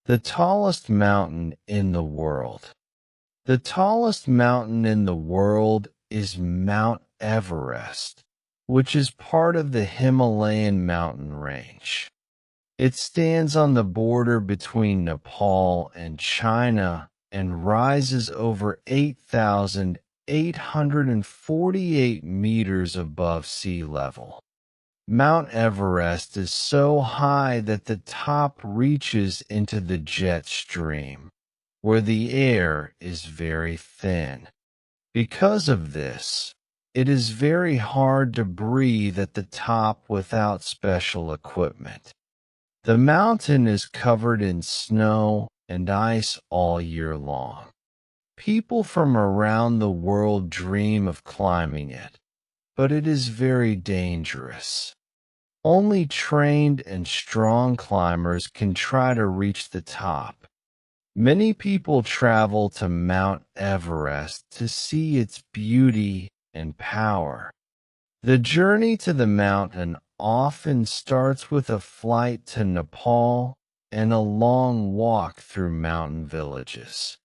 The tallest mountain in the world. The tallest mountain in the world is Mount Everest, which is part of the Himalayan mountain range. It stands on the border between Nepal and China and rises over 8,848 meters above sea level. Mount Everest is so high that the top reaches into the jet stream, where the air is very thin. Because of this, it is very hard to breathe at the top without special equipment. The mountain is covered in snow and ice all year long. People from around the world dream of climbing it, but it is very dangerous. Only trained and strong climbers can try to reach the top. Many people travel to Mount Everest to see its beauty and power. The journey to the mountain often starts with a flight to Nepal and a long walk through mountain villages.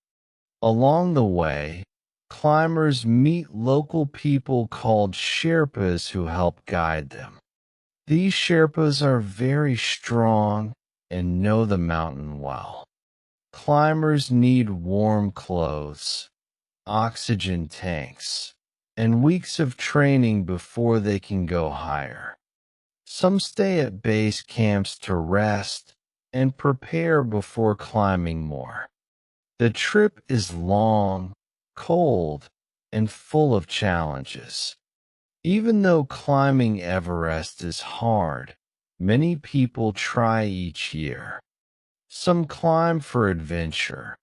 Along the way, climbers meet local people called Sherpas who help guide them. These Sherpas are very strong and know the mountain well. Climbers need warm clothes, oxygen tanks, and weeks of training before they can go higher. Some stay at base camps to rest and prepare before climbing more. The trip is long, cold, and full of challenges. Even though climbing Everest is hard, many people try each year. Some climb for adventure,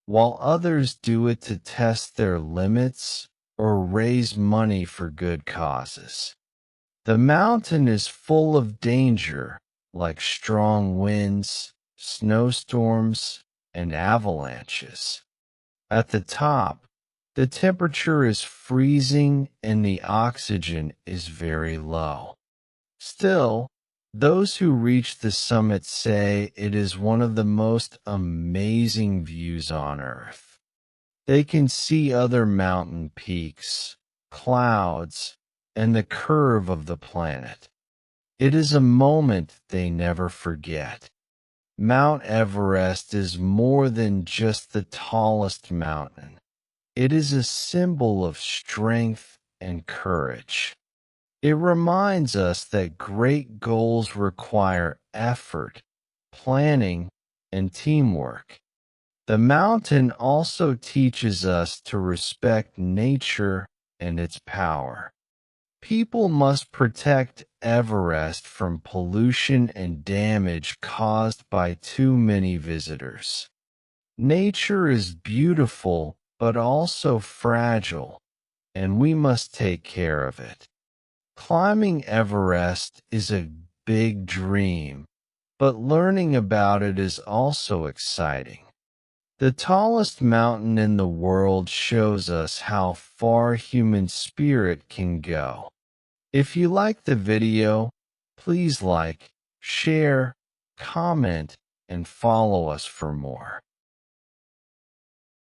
while others do it to test their limits or raise money for good causes. The mountain is full of danger, like strong winds, snowstorms, and avalanches. At the top, the temperature is freezing and the oxygen is very low. Still, those who reach the summit say it is one of the most amazing views on Earth. They can see other mountain peaks, clouds, and the curve of the planet. It is a moment they never forget. Mount Everest is more than just the tallest mountain. It is a symbol of strength and courage. It reminds us that great goals require effort, planning, and teamwork. The mountain also teaches us to respect nature and its power. People must protect Everest from pollution and damage caused by too many visitors. Nature is beautiful but also fragile, and we must take care of it. Climbing Everest is a big dream, but learning about it is also exciting. The tallest mountain in the world shows us how far human spirit can go. If you like the video, please like, share, comment, and follow us for more.